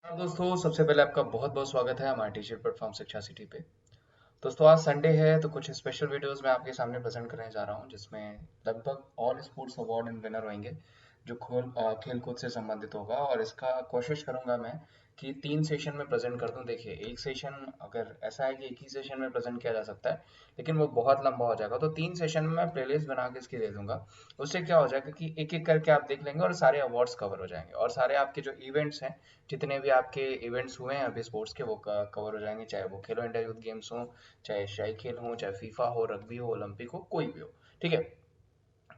हाँ दोस्तों, सबसे पहले आपका बहुत बहुत स्वागत है हमारे टीचर प्लेटफॉर्म शिक्षा सिटी पे। दोस्तों आज संडे है तो कुछ स्पेशल वीडियोस मैं आपके सामने प्रेजेंट करने जा रहा हूँ जिसमें लगभग all sports award and winner होंगे जो खेल कूद से संबंधित होगा। और इसका कोशिश करूंगा मैं कि 3 सेशन में प्रेजेंट कर दूं। देखिए, एक सेशन अगर ऐसा है कि एक ही सेशन में प्रेजेंट किया जा सकता है लेकिन वो बहुत लंबा हो जाएगा, तो 3 सेशन में मैं प्लेलिस्ट बना के इसकी दे दूंगा। उससे क्या हो जाएगा कि एक एक करके आप देख लेंगे और सारे अवार्ड्स कवर हो जाएंगे और सारे आपके जो इवेंट्स हैं, जितने भी आपके इवेंट्स हुए हैं अभी स्पोर्ट्स के, वो कवर हो जाएंगे। चाहे वो खेलो इंडिया यूथ गेम्स हो, चाहे एशियाई खेल हो, चाहे फीफा हो, रग्बी हो, ओलंपिक हो, कोई भी हो। ठीक है।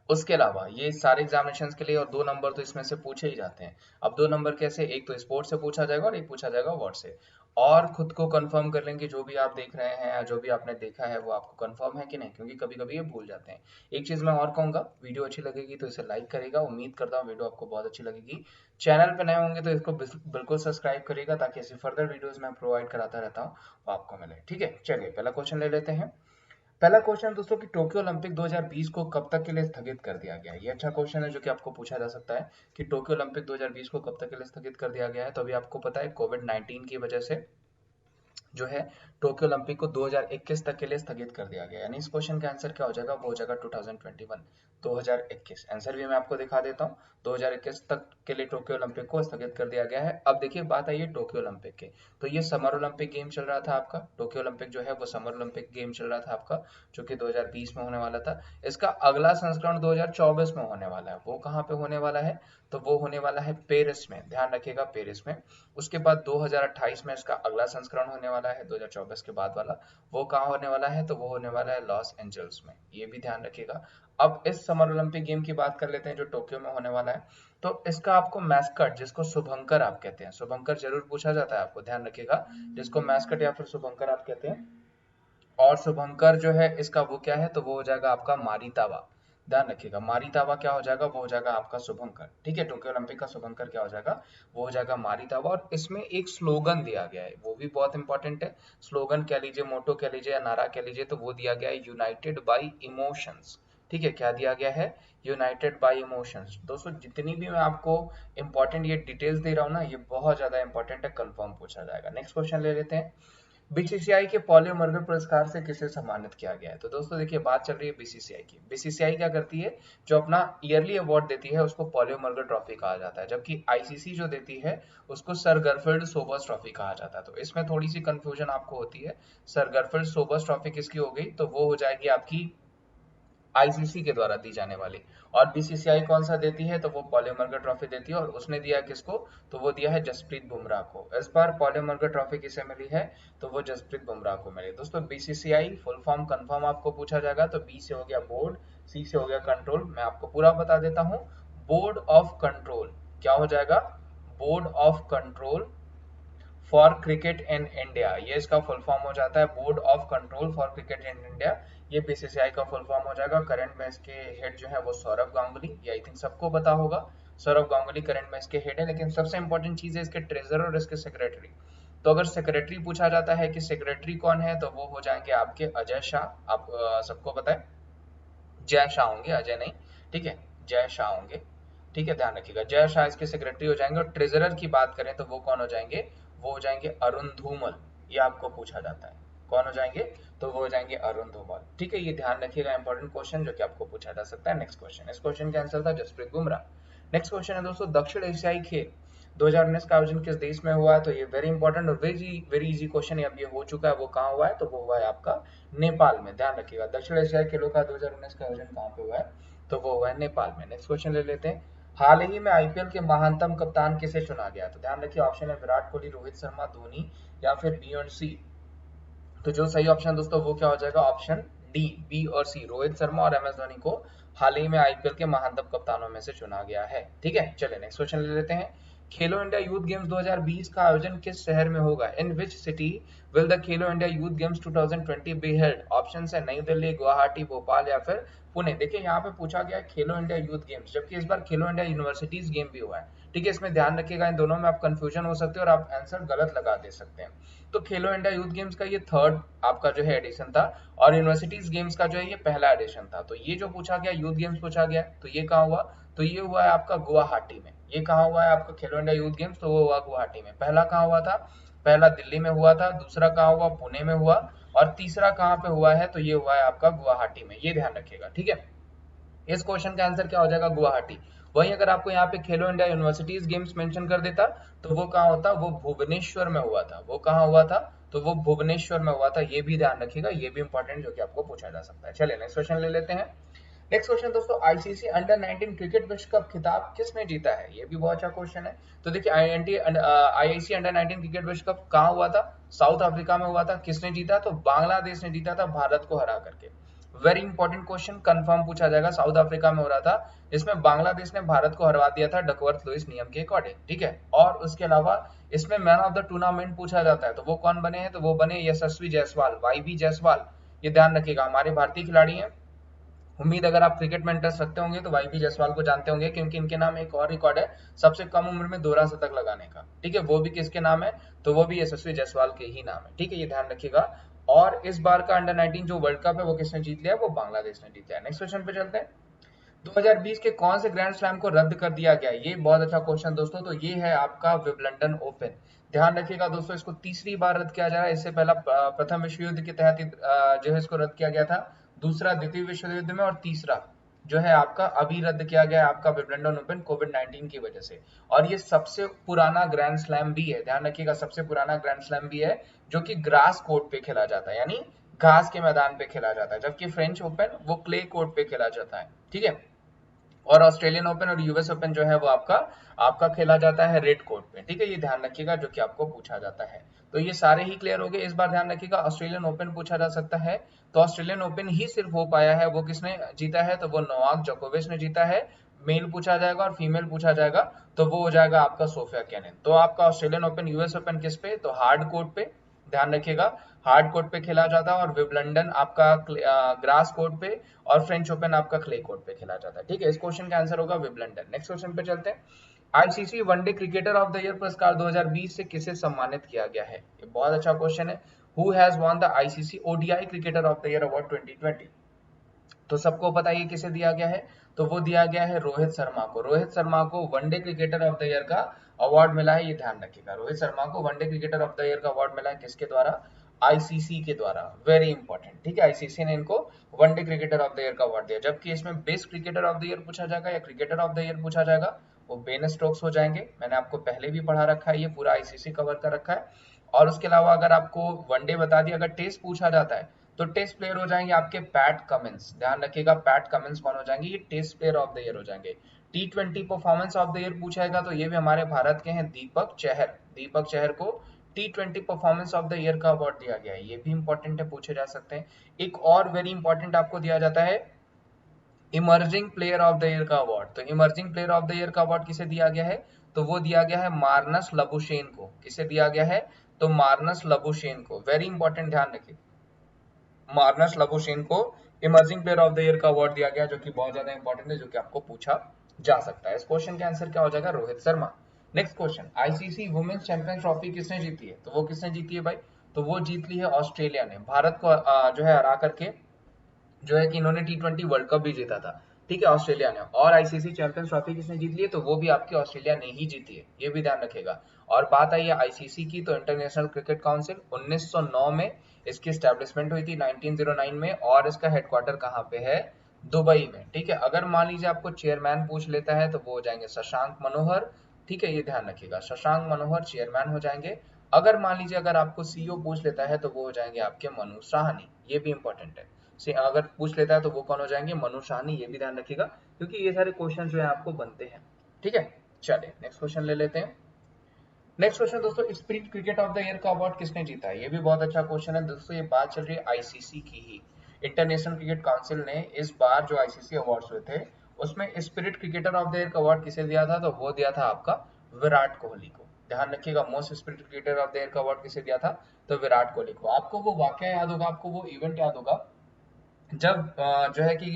उसके अलावा ये सारे एग्जामिनेशंस के लिए और 2 नंबर तो इसमें से पूछे ही जाते हैं। अब 2 नंबर कैसे, एक तो स्पोर्ट्स से पूछा जाएगा और एक पूछा जाएगा अवार्ड से। और खुद को कंफर्म कर लेंगे जो भी आप देख रहे हैं या जो भी आपने देखा है वो आपको कंफर्म है कि नहीं, क्योंकि कभी कभी ये भूल जाते हैं। एक चीज मैं और कहूंगा, वीडियो अच्छी लगेगी तो इसे लाइक करेगा। उम्मीद करता हूँ वीडियो आपको बहुत अच्छी लगेगी। चैनल पे नए होंगे तो इसको बिल्कुल सब्सक्राइब करिएगा ताकि ऐसी फर्दर वीडियोस मैं प्रोवाइड कराता रहता हूँ वो आपको मिले। ठीक है, चलिए पहला क्वेश्चन ले लेते हैं। पहला क्वेश्चन दोस्तों कि टोक्यो ओलंपिक 2020 को कब तक के लिए स्थगित कर दिया गया है। ये अच्छा क्वेश्चन है जो कि आपको पूछा जा सकता है कि टोक्यो ओलंपिक 2020 को कब तक के लिए स्थगित कर दिया गया है। तो अभी आपको पता है कोविड 19 की वजह से जो है टोक्यो ओलंपिक को 2021 तक के लिए स्थगित कर दिया गया। यानी इस क्वेश्चन का आंसर क्या हो जाएगा, वो हो जाएगा 2021, 2021। आंसर भी मैं आपको दिखा देता हूँ। 2021 तक के लिए टोक्यो ओलंपिक को स्थगित कर दिया गया है। अब देखिए बात आई है टोक्यो ओलंपिक के, तो ये समर ओलंपिक गेम चल रहा था आपका। टोक्यो ओलंपिक जो है वो समर ओलंपिक गेम चल रहा था आपका, जो कि 2020 में होने वाला था। इसका अगला संस्करण 2024 में होने वाला है। वो कहाँ पे होने वाला है, तो वो होने वाला है पेरिस में, ध्यान रखिएगा पेरिस में। उसके बाद 2028 में इसका अगला संस्करण होने वाला है, 2024 के बाद वाला। वो कहाँ होने वाला है, तो वो होने वाला है लॉस एंजल्स में, ये भी ध्यान रखिएगा। अब इस समर ओलंपिक गेम की बात कर लेते हैं जो टोक्यो में होने वाला है। तो इसका आपको मैस्कट, जिसको शुभंकर आप कहते हैं, शुभंकर जरूर पूछा जाता है, आपको ध्यान रखिएगा, जिसको मैस्कट या फिर शुभंकर आप कहते हैं। और शुभंकर जो है इसका वो क्या है, तो वो हो जाएगा आपका मारितावा। ध्यान रखिएगा, मारितावा क्या हो जाएगा, वो हो जाएगा आपका शुभंकर। ठीक है, टोक्यो ओलंपिक का शुभंकर क्या हो जाएगा, वो हो जाएगा मारितावा। और इसमें एक स्लोगन दिया गया है, वो भी बहुत इंपॉर्टेंट है। स्लोगन कह लीजिए, मोटो कह लीजिए या नारा कह लीजिए, तो वो दिया गया है यूनाइटेड बाई इमोशंस। ठीक है, क्या दिया गया है, यूनाइटेड बाई इमोशंस। दोस्तों जितनी भी मैं आपको इंपॉर्टेंट ये डिटेल्स दे रहा हूँ ना, ये बहुत ज्यादा इंपॉर्टेंट है, कंफर्म पूछा जाएगा। नेक्स्ट क्वेश्चन ले लेते हैं। बीसीसीआई के पॉलियो मर्गर पुरस्कार से किसे सम्मानित किया गया है। तो दोस्तों देखिए, बात चल रही है बीसीसीआई की। बीसीसीआई क्या करती है, जो अपना ईयरली अवार्ड देती है उसको पॉलियो मर्गर ट्रॉफी कहा जाता है, जबकि आईसीसी जो देती है उसको सर गरफील्ड सोबर्स ट्रॉफी कहा जाता है। तो इसमें थोड़ी सी कंफ्यूजन आपको होती है। सर गरफील्ड सोबर्स ट्रॉफी किसकी हो गई, तो वो हो जाएगी आपकी आईसीसी के द्वारा दी जाने वाली। और बीसीसीआई कौन सा देती है, तो वो पॉलिमर्गर ट्रॉफी देती है। और उसने दिया किसको, तो वो दिया है जसप्रीत बुमराह को। इस बार पॉलिमर्गर ट्रॉफी किसे मिली है, तो वो जसप्रीत बुमराह को मिली। दोस्तों बीसीसीआई फुल फॉर्म कंफर्म आपको पूछा जाएगा, तो बी से हो गया बोर्ड, सी से हो गया कंट्रोल। मैं आपको पूरा बता देता हूँ। बोर्ड ऑफ कंट्रोल क्या हो जाएगा, board of control for cricket in India, ये इसका फुल फॉर्म हो जाता है, board of control for cricket in India. ये बीसीसीआई का फुल फॉर्म हो जाएगा। करंट में इसके हेड जो है वो सौरभ गांगुली, ये आई थिंक सबको पता होगा। सौरभ गांगुली करंट में इसके हेड है। लेकिन सबसे इंपॉर्टेंट चीज है इसके ट्रेजर और इसके सेक्रेटरी। तो अगर सेक्रेटरी पूछा जाता है कि सेक्रेटरी कौन है, तो वो हो जाएंगे आपके अजय शाह। आप सबको पता है जय शाह होंगे, अजय नहीं। ठीक है, जय शाह होंगे। ठीक है, ध्यान रखिएगा, जय शाह इसके सेक्रेटरी हो जाएंगे। और ट्रेजरर की बात करें तो वो कौन हो जाएंगे, वो हो जाएंगे अरुण धूमल। ये आपको पूछा जाता है, कौन हो जाएंगे, तो वो हो जाएंगे अरुण धूमल। ठीक है, ये ध्यान रखिएगा, इंपॉर्टेंट क्वेश्चन जो कि आपको पूछा जा सकता है। नेक्स्ट क्वेश्चन, इस क्वेश्चन का आंसर था जसप्रीत बुमराह। नेक्स्ट क्वेश्चन है दोस्तों, दक्षिण एशियाई खेल 2019 का आयोजन किस देश में हुआ है। तो ये वेरी इंपॉर्टेंट और वेरी इजी क्वेश्चन है। अब ये हो चुका है, वो कहाँ हुआ है, तो वो हुआ है आपका नेपाल में। ध्यान रखिएगा, दक्षिण एशियाई खेलों का 2019 का आयोजन कहाँ पे हुआ है, तो वो हुआ है नेपाल में। नेक्स्ट क्वेश्चन ले लेते हैं। हाल ही में आईपीएल के महानतम कप्तान किसे चुना गया। तो ध्यान रखिए, ऑप्शन है विराट कोहली, रोहित शर्मा, धोनी या फिर बी और सी। तो जो सही ऑप्शन दोस्तों वो क्या हो जाएगा, ऑप्शन डी, बी और सी, रोहित शर्मा और एम एस धोनी को हाल ही में आईपीएल के महानतम कप्तानों में से चुना गया है। ठीक है, चलिए नेक्स्ट क्वेश्चन ले लेते हैं। खेलो इंडिया यूथ गेम्स 2020 का आयोजन किस शहर में होगा। इन which city will the Khelo India youth games 2020 be held. Option है नई दिल्ली, गुवाहाटी, भोपाल या फिर पुणे। देखिए यहाँ पे पूछा गया है खेलो इंडिया यूथ गेम्स, जबकि इस बार खेलो इंडिया यूनिवर्सिटीज गेम भी हुआ है। ठीक है, इसमें ध्यान रखिएगा, इन दोनों में आप कंफ्यूजन हो सकते हैं और आप आंसर गलत लगा दे सकते हैं। तो खेलो इंडिया यूथ गेम्स का ये थर्ड आपका जो है एडिशन था, और यूनिवर्सिटीज गेम्स का जो है ये पहला एडिशन था। तो ये जो पूछा गया यूथ गेम्स पूछा गया, तो ये कहाँ हुआ, तो ये हुआ है आपका गुवाहाटी में। ये कहाँ हुआ है आपका खेलो इंडिया यूथ गेम्स, तो वो हुआ गुवाहाटी में। पहला कहाँ हुआ था, पहला दिल्ली में हुआ था, दूसरा कहाँ हुआ, पुणे में हुआ, और तीसरा कहाँ पे हुआ है, तो ये हुआ है आपका गुवाहाटी में। ये ध्यान रखिएगा, ठीक है। इस क्वेश्चन का आंसर क्या हो जाएगा, गुवाहाटी। वहीं अगर आपको यहाँ पे खेलो इंडिया यूनिवर्सिटीज गेम्स मेंशन कर देता तो वो कहाँ होता, वो भुवनेश्वर में हुआ था। वो कहाँ हुआ था, तो वो भुवनेश्वर में हुआ था। ये भी ध्यान रखिएगा, ये भी इंपॉर्टेंट जो कि आपको पूछा जा सकता है। चलिए नेक्स्ट क्वेश्चन ले लेते हैं। नेक्स्ट क्वेश्चन दोस्तों, आईसीसी अंडर 19 क्रिकेट विश्व कप खिताब किसने जीता है। ये भी बहुत अच्छा क्वेश्चन है। तो देखिए आईआईसी अंडर 19 क्रिकेट विश्व कप कहाँ हुआ था, साउथ अफ्रीका में हुआ था। किसने जीता, तो बांग्लादेश ने जीता था भारत को हरा करके। वेरी इंपॉर्टेंट क्वेश्चन, कंफर्म पूछा जाएगा। साउथ अफ्रीका में हो रहा था, इसमें बांग्लादेश ने भारत को हरवा दिया था डकवर्थ लुईस नियम के अकॉर्डिंग, ठीक है। और उसके अलावा इसमें मैन ऑफ द टूर्नामेंट पूछा जाता है, तो वो कौन बने हैं, तो वो बने यशस्वी जायसवाल, वाईबी जायसवाल। ये ध्यान रखिएगा, हमारे भारतीय खिलाड़ी हैं। उम्मीद अगर आप क्रिकेट में इंटरेस्ट रखते होंगे तो वाईपी जायसवाल को जानते होंगे, क्योंकि इनके नाम एक और रिकॉर्ड है सबसे कम उम्र में दोहरा शतक लगाने का, ठीक है। वो भी किसके नाम है, तो वो भी यशस्वी जायसवाल के ही नाम है, ठीक है। ये ध्यान रखिएगा। और इस बार का अंडर 19 जो वर्ल्ड कप है वो किसने जीत लिया, वो बांग्लादेश ने जीत लिया। नेक्स्ट क्वेश्चन पे चलते हैं। 2020 के कौन से ग्रैंड स्लैम को रद्द कर दिया गया, ये बहुत अच्छा क्वेश्चन दोस्तों। तो ये है आपका विंबलडन ओपन। ध्यान रखिएगा दोस्तों, इसको तीसरी बार रद्द किया जा रहा है। इससे पहला प्रथम विश्व युद्ध के तहत जो है इसको रद्द किया गया था, दूसरा द्वितीय विश्व युद्ध में, और तीसरा जो है आपका अभी रद्द किया गया है आपका विंबलडन ओपन कोविड-19 की वजह से। और ये सबसे पुराना ग्रैंड स्लैम भी है, ध्यान रखिएगा, सबसे पुराना ग्रैंड स्लैम भी है जो कि ग्रास कोर्ट पे खेला जाता है, यानी घास के मैदान पे खेला जाता है, जबकि फ्रेंच ओपन वो क्ले कोर्ट पे खेला जाता है, ठीक है। और ऑस्ट्रेलियन ओपन और यूएस ओपन जो है वो आपका आपका खेला जाता है रेड कोर्ट पे, ठीक है। ये ध्यान रखिएगा जो कि आपको पूछा जाता है। तो ये सारे ही क्लियर हो गए। इस बार ध्यान रखिएगा, ऑस्ट्रेलियन ओपन पूछा जा सकता है, तो ऑस्ट्रेलियन ओपन ही सिर्फ हो पाया है, वो किसने जीता है, तो वो नोवाक जोकोविच ने जीता है। मेल पूछा जाएगा और फीमेल पूछा जाएगा, तो वो हो जाएगा आपका सोफिया केनिन। तो आपका ऑस्ट्रेलियन ओपन यूएस ओपन किस पे, तो हार्ड कोर्ट पे, ध्यान रखिएगा, हार्ड कोर्ट पे खेला जाता है। और विंबलडन आपका ग्रास कोर्ट पे, और फ्रेंच ओपन आपका क्ले कोर्ट पे खेला जाता है, ठीक है। इस क्वेश्चन का आंसर होगा विंबलडन। नेक्स्ट क्वेश्चन पे चलते हैं। ICC one day cricketer of the year पुरस्कार 2020 से किसे सम्मानित किया गया है, ये बहुत अच्छा क्वेश्चन है। Who has won the ICC ODI cricketer of the year award 2020, तो सबको पता है किसे दिया गया है, तो वो दिया गया है रोहित शर्मा को। रोहित शर्मा को one day cricketer of the year का अवार्ड मिला है, ये ध्यान रखिएगा। रोहित शर्मा को one day cricketer of the year का अवार्ड मिला है, किसके द्वारा, आईसीसी के द्वारा। वेरी इंपॉर्टेंट, ठीक है। आईसीसी ने इनको one day cricketer of the year का अवार्ड दिया। जबकि इसमें best cricketer of the year पूछा जाएगा या क्रिकेटर ऑफ द ईयर पूछा जाएगा, वो बेन स्टोक्स हो जाएंगे। मैंने आपको पहले भी पढ़ा रखा है, ये पूरा आईसीसी कवर कर रखा है। और उसके अलावा अगर आपको वनडे बता दिया, अगर टेस्ट पूछा जाता है तो टेस्ट प्लेयर हो जाएंगे आपके पैट कमिंस। ध्यान रखिएगा, पैट कमिंस कौन हो जाएंगे, ये test player of the year हो जाएंगे। T20 performance of the year पूछाएगा, तो ये भी हमारे भारत के हैं दीपक चहर। दीपक चहर को टी20 परफॉर्मेंस ऑफ द ईयर का अवार्ड दिया गया है, ये भी इंपॉर्टेंट है, पूछे जा सकते हैं। एक और वेरी इंपॉर्टेंट आपको दिया जाता है emerging player of the year का अवार्ड। तो emerging player of the year का अवार्ड किसे दिया गया है, तो वो दिया गया है मार्नस लबुशेन को। किसे दिया गया है, तो मार्नस लबुशेन को। वेरी इंपॉर्टेंट, ध्यान रखिए, मार्नस लबुशेन को emerging player of the year का अवार्ड दिया गया, जो कि बहुत ज्यादा इंपॉर्टेंट है, जो कि आपको पूछा जा सकता है। इस क्वेश्चन का आंसर क्या हो जाएगा, Rohit Sharma. Next question, ICC women's champions trophy किसने जीती है, तो वो किसने जीती है भाई, तो वो जीत ली है ऑस्ट्रेलिया ने। भारत को जो है हरा करके, जो है कि इन्होंने टी20 वर्ल्ड कप भी जीता था, ठीक है, ऑस्ट्रेलिया ने। और आईसीसी चैंपियंस ट्रॉफी किसने जीत ली है, तो वो भी आपकी ऑस्ट्रेलिया ने ही जीती है, ये भी ध्यान रखेगा। और बात आई है आईसीसी की, तो इंटरनेशनल क्रिकेट काउंसिल 1909 में इसकी स्टैब्लिशमेंट हुई थी, 1909 में। और इसका हेडक्वार्टर कहाँ पे है, दुबई में, ठीक है। अगर मान लीजिए आपको चेयरमैन पूछ लेता है, तो वो हो जाएंगे शशांक मनोहर, ठीक है, ये ध्यान रखिएगा, शशांक मनोहर चेयरमैन हो जाएंगे। अगर मान लीजिए अगर आपको सीईओ पूछ लेता है, तो वो हो जाएंगे आपके मनु साहनी, ये भी इंपॉर्टेंट है। से अगर पूछ लेता है तो वो कौन हो जाएंगे, मनु साहनी, ये भी ध्यान रखिएगा, क्योंकि ये सारे क्वेश्चन जो है आपको बनते हैं, ठीक है। चलिए नेक्स्ट क्वेश्चन ले लेते हैं। नेक्स्ट क्वेश्चन दोस्तों, sprint cricket of the year का अवार्ड किसने जीता है, ये भी बहुत अच्छा क्वेश्चन है दोस्तों। ये बात चल रही है आईसीसी की ही। इंटरनेशनल क्रिकेट काउंसिल ने इस बार जो आईसीसी अवार्ड्स हुए थे, उसमें spirit cricketer of the year का अवार्ड किसे दिया था, तो वो दिया था आपका विराट कोहली को। ध्यान रखिएगा, most spirit cricketer of the year का अवार्ड किसे दिया था, तो विराट कोहली को। आपको वो वाकया याद होगा, आपको वो इवेंट याद होगा, जब जो है कि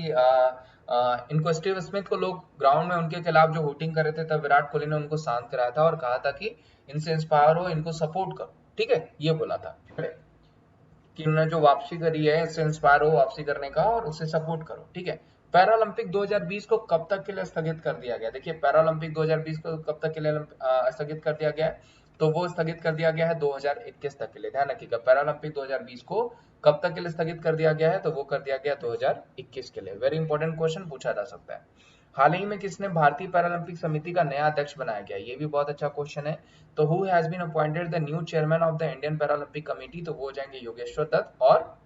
इनको स्टीव स्मिथ को लोग ग्राउंड में उनके खिलाफ जो वोटिंग कर रहे थे, तब विराट कोहली ने उनको शांत कराया था और कहा था कि इनसे इंस्पायर हो, इनको सपोर्ट करो, ठीक है, ये बोला था कि उन्होंने जो वापसी करी है इससे इंस्पायर हो वापसी करने का, और उससे सपोर्ट करो, ठीक है। पैरालंपिक 2020 को कब तक के लिए स्थगित कर दिया गया? देखिए पैरालंपिक 2020 को कब तक के लिए स्थगित कर दिया गया है? तो वो स्थगित कर दिया गया है 2021 तक के लिए। ध्यान रखिएगा, पैरालंपिक 2020 को कब तक के लिए स्थगित कर दिया गया है? तो वो कर दिया गया 2021 के लिए। वेरी इंपॉर्टेंट क्वेश्चन पूछा जा सकता है। हाल ही में किसने भारतीय पैरालंपिक समिति का नया अध्यक्ष बनाया गया? ये भी बहुत अच्छा क्वेश्चन है। तो who has been appointed the new chairman of the Indian Paralympic committee? तो वो हो जाएंगे योगेश्वर दत्त और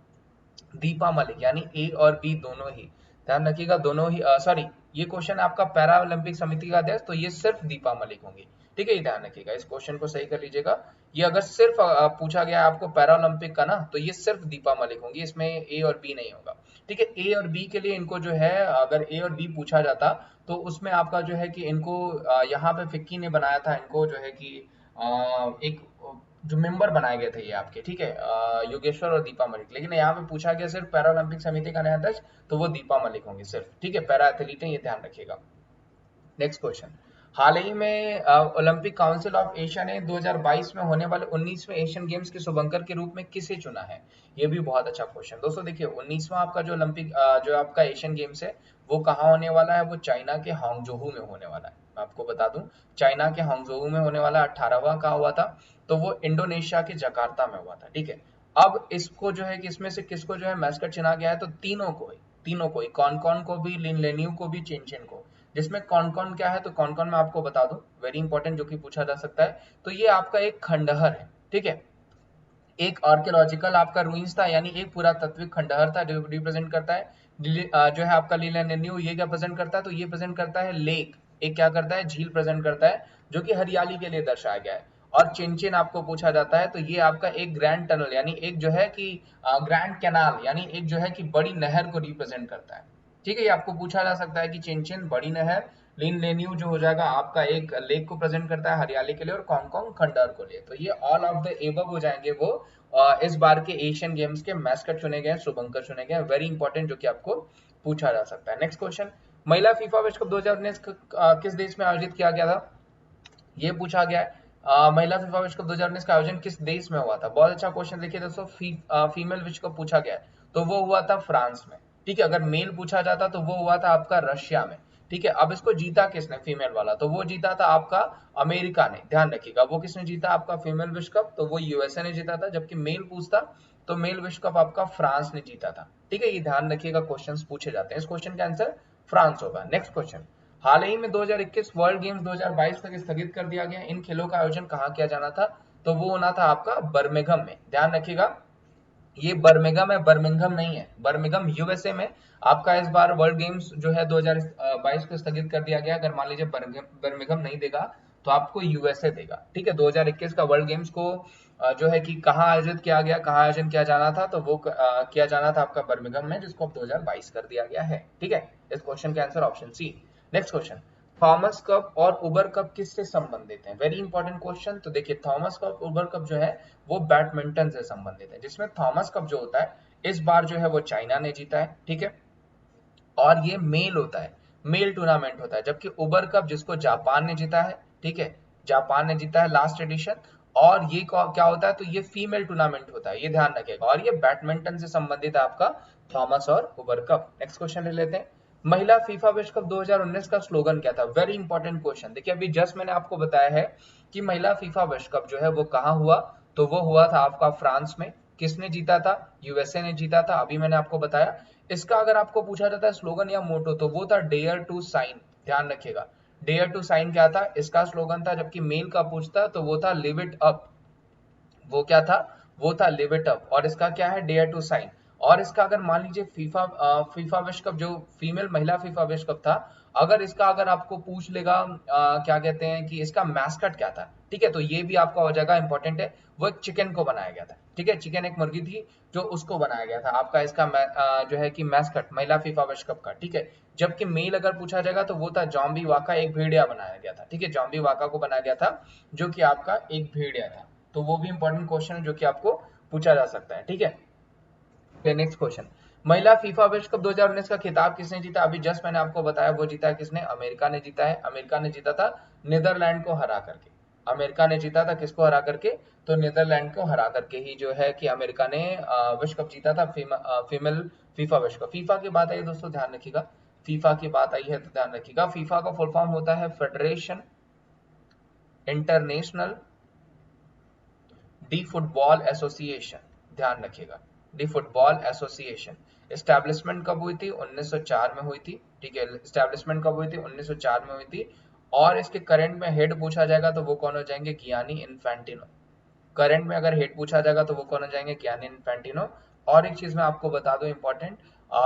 दीपा मलिक, यानी ए और बी दोनों ही। ध्यान रखिएगा, दोनों ही सॉरी, ये क्वेश्चन आपका पैरा ओलंपिक समिति का अध्यक्ष, तो ये सिर्फ दीपा मलिक होंगी। ठीक है, ये ध्यान रखिएगा, इस क्वेश्चन को सही कर लीजिएगा। ये अगर सिर्फ पूछा गया है आपको पैरा ओलंपिक का ना, तो ये सिर्फ दीपा मलिक होंगी, इसमें ए और बी नहीं होगा। ठीक है, ए और बी के लिए इनको जो है, अगर ए और बी पूछा जाता तो उसमें आपका जो है कि इनको यहाँ पे फिक्की ने बनाया था, इनको जो है कि एक जो मेंबर बनाए गए थे ये आपके, ठीक है, योगेश्वर और दीपा मलिक। लेकिन यहाँ पे पूछा गया सिर्फ पैरा ओलंपिक समिति का नया अध्यक्ष, तो वो दीपा मलिक होंगे सिर्फ। ठीक है, पैरा एथलीट है, ये ध्यान रखिएगा। नेक्स्ट क्वेश्चन, हाल ही में ओलंपिक काउंसिल ऑफ एशिया ने 2022 में होने वाले 19वें एशियन गेम्स के शुभंकर के रूप में किसे चुना है? ये भी बहुत अच्छा क्वेश्चन। दोस्तों देखिए, 19वां आपका जो ओलंपिक जो आपका एशियन गेम्स है वो कहाँ होने वाला है? वो चाइना के हांगझोऊ में होने वाला है। मैं आपको बता दूं, चाइना के हांगझोऊ में होने वाला 18वां कहाँ हुआ था? तो वो इंडोनेशिया के जकार्ता में हुआ था। ठीक है, अब इसको जो है कि इसमें से किसको जो है मैस्कट चुना गया है? तो तीनों को ही, कौन कौन को भी, लिन लेन्यू को भी, चिनचिन को। जिसमें कौन कौन क्या है, तो कौन कौन मैं आपको बता दूं, वेरी इंपॉर्टेंट, जो कि पूछा जा सकता है। तो ये आपका एक खंडहर है। ठीक है, एक आर्कियोलॉजिकल आपका रूइंस था, यानी एक पुरातात्विक खंडहर था, जो रिप्रेजेंट करता है जो है आपका लीलान्यू। ये क्या प्रेजेंट करता है? तो ये प्रेजेंट करता है लेक, एक क्या करता है? झील प्रेजेंट करता है, जो कि हरियाली के लिए दर्शाया गया है। और चिनचिन आपको पूछा जाता है, तो ये आपका एक ग्रैंड टनल, यानी एक जो है कि ग्रैंड कैनाल, यानी एक जो है कि बड़ी नहर को रिप्रेजेंट करता है। ठीक है, ये आपको पूछा जा सकता है कि चिनचिन बड़ी नहर, लिन लेन्यू जो हो जाएगा आपका एक लेक को प्रेजेंट करता है हरियाली के लिए, और कांगकांग खंडहर को लिए। तो ये ऑल ऑफ द एबव हो जाएंगे वो इस बार के एशियन गेम्स के मैस्कट चुने गए, शुभंकर चुने गए। वेरी इंपॉर्टेंट, जो कि आपको पूछा जा सकता है। नेक्स्ट क्वेश्चन, महिला फीफा विश्व कप 2019 किस देश में आयोजित किया गया था? ये पूछा गया है। महिला फीफा विश्व कप 2019 का आयोजन किस देश में हुआ था? बहुत अच्छा क्वेश्चन। देखिए दोस्तों, फीमेल विश्व कप पूछा गया है, तो वो हुआ था फ्रांस में। ठीक है, अगर मेल पूछा जाता तो वो हुआ था आपका रशिया में। ठीक है, अब इसको जीता किसने फीमेल वाला? तो वो जीता था आपका अमेरिका ने। ध्यान रखिएगा, वो किसने जीता आपका फीमेल विश्व कप? तो वो यूएसए ने जीता था। जबकि मेल पूछता तो मेल विश्व कप आपका फ्रांस ने जीता था। ठीक है, ये ध्यान रखिएगा, क्वेश्चंस पूछे जाते हैं। इस क्वेश्चन का आंसर फ्रांस होगा। नेक्स्ट क्वेश्चन, हाल ही में 2021 वर्ल्ड गेम्स 2022 तक स्थगित कर दिया गया। इन खेलों का आयोजन कहाँ किया जाना था? तो वो होना था आपका बर्मिंघम में। ध्यान रखिएगा, ये बर्मिंघम है, बर्मिंघम नहीं है, बर्मिंघम यूएसए में आपका इस बार वर्ल्ड गेम्स जो है 2022 को स्थगित कर दिया गया। अगर मान लीजिए बर्मिंघम नहीं देगा तो आपको यूएसए देगा। ठीक है, 2021 का वर्ल्ड गेम्स को जो है कि कहाँ आयोजित किया गया, कहाँ आयोजन किया जाना था? तो वो किया जाना था आपका बर्मिंघम में, जिसको अब 2022 कर दिया गया है। ठीक है, इस क्वेश्चन का answer option C. Next question, Thomas cup और उबर कप किससे संबंधित है? Very important question. तो देखिए, थॉमस कप, उबर कप जो है वो बैडमिंटन से संबंधित है, जिसमें थॉमस कप जो होता है इस बार जो है वो चाइना ने जीता है। ठीक है, और ये मेल होता है, मेल टूर्नामेंट होता है। जबकि उबर कप जिसको जापान ने जीता है, ठीक है, जापान ने जीता है लास्ट एडिशन। और ये क्या होता है? तो ये फीमेल टूर्नामेंट होता है, ये ध्यान रखिएगा। और ये बैडमिंटन से संबंधित है आपका थॉमस और उबर कप। नेक्स्ट क्वेश्चन ले लेते हैं, महिला फीफा विश्व कप 2019 का स्लोगन क्या था? Very important question. देखिए, अभी जस्ट मैंने आपको बताया है कि महिला फीफा विश्व कप जो है वो कहाँ हुआ? तो वो हुआ था आपका फ्रांस में। किसने जीता था? यूएसए ने जीता था, अभी मैंने आपको बताया। इसका अगर आपको पूछा जाता है स्लोगन या मोटो, तो वो था डेयर टू साइन। ध्यान रखिएगा, डेयर टू साइन क्या था? इसका स्लोगन था। जबकि मेल का पूछता तो वो था लिव इट अप। वो क्या था? वो था लिव इट अप। और इसका क्या है? Dare to sign. और इसका अगर मान लीजिए फीफा विश्व कप जो फीमेल महिला फीफा विश्व कप था, अगर इसका अगर आपको पूछ लेगा क्या कहते हैं कि इसका मैस्कट क्या था? ठीक है, तो ये भी आपका हो जाएगा, इंपॉर्टेंट है। वो एक चिकन को बनाया गया था। ठीक है, चिकन एक मुर्गी थी जो उसको बनाया गया था आपका इसका जो है कि मैस्कट महिला फीफा विश्व कप का। ठीक है, जबकि मेल अगर पूछा जाएगा तो वो था जॉम्बी वाका, एक भेड़िया बनाया गया था। ठीक है, जॉम्बी वाका को बनाया गया था, जो कि आपका एक भेड़िया था। तो वो भी इंपॉर्टेंट क्वेश्चन है जो कि आपको पूछा जा सकता है। ठीक है, नेक्स्ट क्वेश्चन, महिला फीफा विश्व कप 2019 का खिताब किसने जीता? अभी जस्ट मैंने आपको बताया, वो जीता है किसने? अमेरिका ने जीता है। अमेरिका ने जीता था नीदरलैंड को हरा करके। अमेरिका ने जीता था किसको हरा करके? तो नीदरलैंड को हरा करके ही जो है कि अमेरिका ने विश्व कप जीता था, फीमेल फीफा विश्व कप। फीफा की बात है दोस्तों, ध्यान रखिएगा, फीफा की बात आई है तो ध्यान रखिएगा, फीफा का फुल फॉर्म होता है federation international D football association. ध्यान रखिएगा, डी फुटबॉल एसोसिएशन। एस्टैब्लिशमेंट कब हुई थी? 1904 में हुई थी। ठीक है, एस्टैब्लिशमेंट कब हुई थी? 1904 में हुई थी। और इसके करंट में हेड पूछा जाएगा तो वो कौन हो जाएंगे? Gianni Infantino. करंट में अगर हेड पूछा जाएगा तो वो कौन हो जाएंगे? Gianni Infantino. और एक चीज मैं आपको बता दूं इंपॉर्टेंट,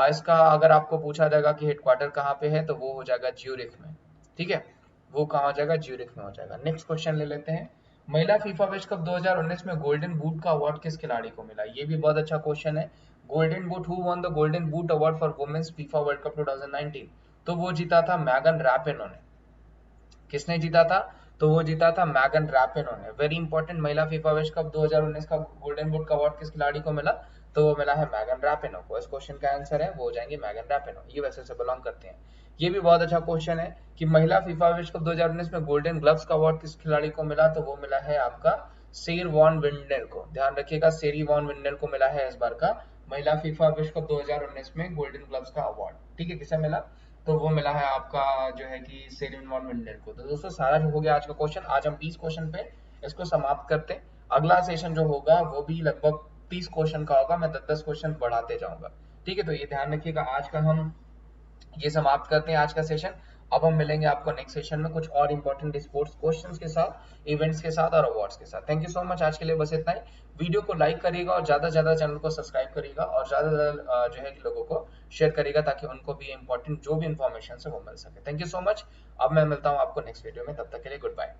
इसका अगर आपको पूछा जाएगा कि हेडक्वार्टर कहाँ पे है तो वो हो जाएगा ज्यूरिख में। ठीक है, वो कहाँ हो जाएगा? ज्यूरिख में हो जाएगा। नेक्स्ट क्वेश्चन ले लेते हैं। महिला फीफा विश्व कप 2019 में गोल्डन बूट का अवार्ड किस खिलाड़ी को मिला? ये भी बहुत अच्छा क्वेश्चन है। Golden boot, who won the golden boot award for women's FIFA World Cup 2019? तो वो जीता था मैगन रैपिनो ने। किसने जीता था? तो वो जीता था मैगन रैपिनो ने। वेरी इंपॉर्टेंट, महिला फीफा विश्व कप 2019 का गोल्डन बूट का अवार्ड किस खिलाड़ी को मिला? तो वो मिला है मैगन रैपिनो को। इस क्वेश्चन का आंसर है वो हो जाएंगे मैगन रैपिनो, ये वैसे से बिलोंग करते हैं। ये भी बहुत अच्छा क्वेश्चन है कि महिला फीफा विश्व कप 2019 में गोल्डन ग्लव्स का अवार्ड किस खिलाड़ी को मिला? तो वो मिला है आपका सेर वॉन विंडर को। ध्यान रखिएगा, सेरी वॉन विंडर को मिला है इस बार का महिला फीफा विश्व कप 2019 में गोल्डन ग्लव्स का अवार्ड। ठीक है, किसे मिला? तो वो मिला है आपका जो है कि सेलिन वॉन विंडर को। तो दोस्तों सारा जो हो गया आज का क्वेश्चन। आज हम 20 क्वेश्चन पे इसको समाप्त करते हैं। अगला सेशन जो होगा वो भी लगभग 30 क्वेश्चन का होगा, मैं 10-10 क्वेश्चन बढ़ाते जाऊंगा। ठीक है, तो ये ध्यान रखिएगा। आज का हम ये समाप्त करते हैं आज का सेशन। अब हम मिलेंगे आपको नेक्स्ट सेशन में कुछ और इंपॉर्टेंट स्पोर्ट्स क्वेश्चंस के साथ, इवेंट्स के साथ और अवार्ड्स के साथ। थैंक यू सो मच, आज के लिए बस इतना ही। वीडियो को लाइक करिएगा और ज्यादा से ज्यादा चैनल को सब्सक्राइब करिएगा और ज्यादा से ज्यादा जो है कि लोगों को शेयर करिएगा ताकि उनको भी इंपॉर्टेंट जो भी इंफॉर्मेशन है वो मिल सके। Thank you so much. अब मैं मिलता हूँ आपको नेक्स्ट वीडियो में, तब तक के लिए गुड बाय।